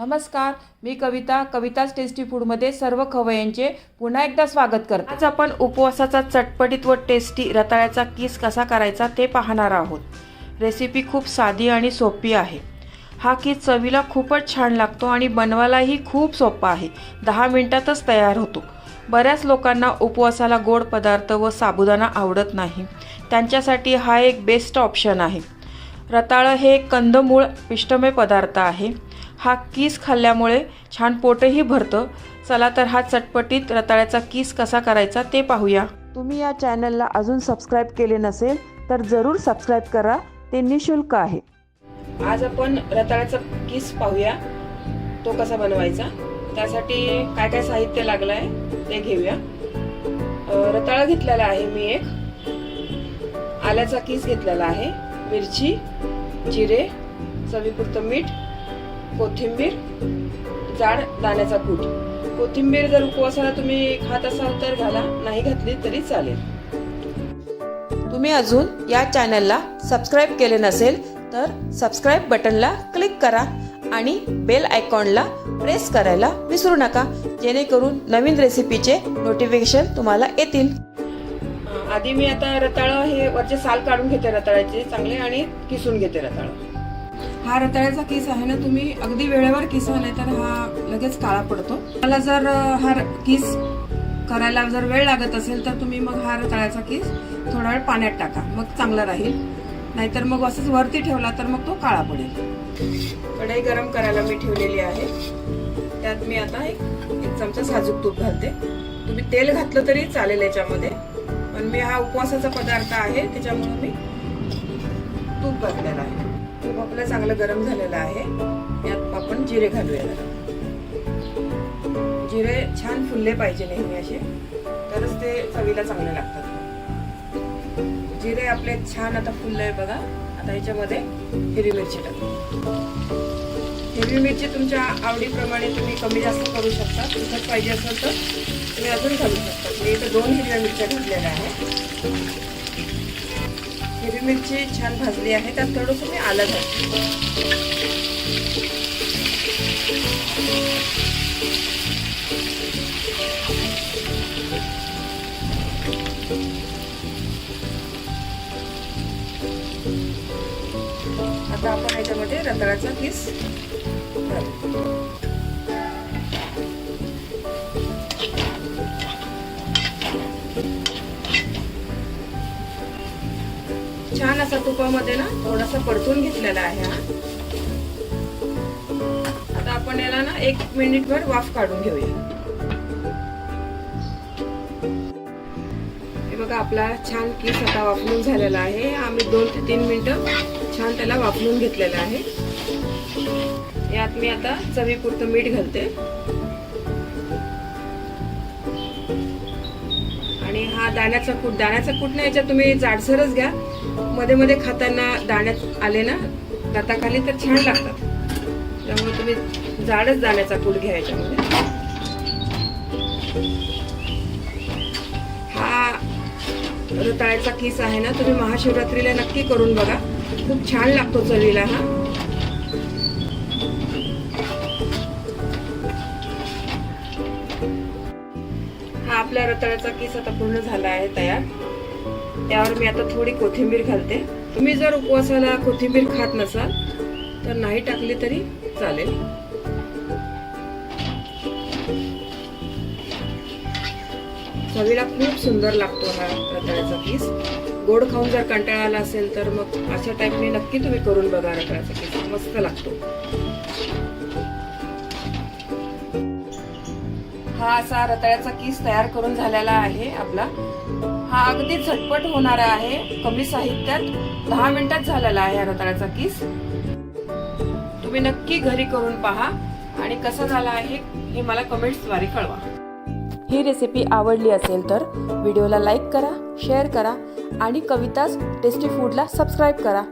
नमस्कार, मी कविताच टेस्टी फूडमध्ये सर्व खवय्यांचे पुन्हा एकदा स्वागत करते। आज आपण उपवासाचा चटपटीत व टेस्टी रताळ्याचा किस कसा करायचा ते पाहणार आहोत। रेसिपी खूप साधी आणि सोपी आहे। हा किस चवीला खूपच छान लागतो आणि बनवायलाही खूप सोपा आहे। 10 मिनिटातच तयार होतो। बऱ्याच लोकांना उपवासाला गोड पदार्थ व साबुदाणा आवडत नाही, त्यांच्यासाठी हा एक बेस्ट ऑप्शन आहे। रताळं हे कंदमूळ पिष्टमय पदार्थ आहे। हा किस खाल्ल्यामुळे छान पोटही भरतं। चला तर हा चटपटीत रताळ्याचा किस कसा करायचा ते पाहूया। तुम्ही या चॅनलला अजून सबस्क्राइब केले नसेल तर जरूर सबस्क्राइब करा, ते निशुल्क आहे। आज आपण रताळ्याचा किस पाहूया, तो कसा बनवायचा। त्यासाठी काय काय साहित्य लागलं आहे ते घेऊया। रताळा घेतलेला आहे मी एक, आल्याचा किस घेतलेला आहे, मिरची, जिरे, चवीपुरतं मीठ, कोथिंबीर, जाड दाण्याचा कूट। कोथिंबीर जर उपवासाला तुम्ही खात असाल तर घाला, नाही घातली तरी चालेल। तुम्ही अजून या चॅनलला सबस्क्राइब केले नसेल तर सबस्क्राइब बटनला क्लिक करा आणि बेल आयकॉनला प्रेस करायला विसरू नका, जेणेकरून नवीन रेसिपीचे नोटिफिकेशन तुम्हाला येतील। आधी मी आता रताळं हे वरचे साल काढून घेते रताळ्याचे चांगले आणि किसून घेते रताळं। हा रताळ्याचा किस आहे ना, तुम्ही अगदी वेळेवर किसवा, नाही तर हा लगेच काळा पडतो। मला जर हा किस करायला जर वेळ लागत असेल तर तुम्ही मग हा रताळ्याचा किस थोडा वेळ पाण्यात टाका, मग चांगला राहील। नाहीतर मग असंच वरती ठेवला तर मग तो काळा पडेल। कढई गरम करायला मी ठेवलेली आहे, त्यात मी आता एक चमचा साजूक तूप घालते। तुम्ही तेल घातलं तरी चालेल याच्यामध्ये, पण मी हा उपवासाचा पदार्थ आहे त्याच्यामुळे मी तूप घातलेलं आहे। तूप आपलं चांगलं गरम झालेलं आहे, यात आपण जिरे घालूया। जिरे छान फुलले पाहिजे नेहमी असे, तरच ते चवीला चांगले लागतात। जिरे आपले छान आता फुलले बघा। आता याच्यामध्ये हिरवी मिरची टाकू। हिरवी मिरची तुमच्या आवडीप्रमाणे तुम्ही कमी जास्त करू शकता, तिखट पाहिजे असेल तर तुम्ही अजून घालू शकता। मी इथे 2 हिरव्या मिरच्या घातलेल्या आहेत। हिरवी मिरची छान भाजली आहे, त्यात थोडंसं मी आलं घालते। आता आपण याच्यामध्ये रताळ्याचा किस घालू। छान असा तुपामध्ये ना थोडासा परतून घेतलेला आहे हा। आता आपण याला ना 1 मिनिटभर वाफ काढून घेऊया। हे बघा आपला छान किस आता वाफलून झालेला आहे। आम्ही 2 ते 3 मिनिटं छान त्याला वाफलून घेतलेलं आहे। यात मी आता चवीपुरतं मीठ घालते आणि हा दाण्याचा कूट ना याच्यात तुम्ही जाडसरच घ्या, मध्ये मध्ये खाताना दाण्यात आले ना दाताखाली तर छान लागतात, त्यामुळे तुम्ही जाडच दाण्याचा कूट घ्या याच्यामध्ये। हा रताळ्याचा किस आहे ना, तुम्ही महाशिवरात्रीला नक्की करून बघा, खूप छान लागतो चवीला हा। हा आपला रताळ्याचा किस आता पूर्ण झाला आहे तयार। त्यावर मी आता थोडी कोथिंबीर घालते। तुम्ही जर उपवासाला कोथिंबीर खात नसाल तर नाही टाकली तरी चालेल। चवीला खूप सुंदर लागतो हा रताळ्याचा किस। गोड खाऊन जर कंटाळा आला असेल तर मग अशा टाईपने नक्की तुम्ही करून बघा रताळ्याचा किस, मस्त लागतो। हा असा रताळ्याचा किस तयार करून झालेला आहे आपला। हा अगदी झटपट होणारा आहे, कमी साहित्यात 10 मिनिटात झालेला आहे हा रताळ्याचा किस। तुम्ही नक्की घरी करून पहा आणि कसा झाला आहे हे मला कमेंट्सद्वारे कळवा। ही रेसिपी आवडली असेल तर व्हिडिओला लाईक करा, शेअर करा आणि कविताच टेस्टी फूडला सबस्क्राइब करा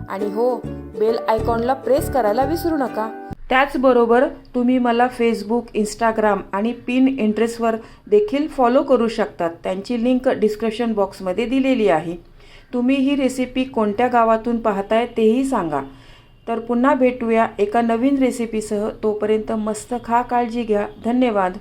आणि हो, बेल आयकॉनला प्रेस करायला विसरू नका। त्याचबरोबर तुम्ही मला फेसबुक, इंस्टाग्राम आणि पिनट्रेस्टवर देखील फॉलो करू शकतात, त्यांची लिंक डिस्क्रिप्शन बॉक्समध्ये दिलेली आहे। तुम्ही ही रेसिपी कोणत्या गावातून पाहताय तेही सांगा, तर पुन्हा भेटूया एका नवीन रेसिपीसह. तोपर्यंत मस्त खा, काळजी घ्या. धन्यवाद.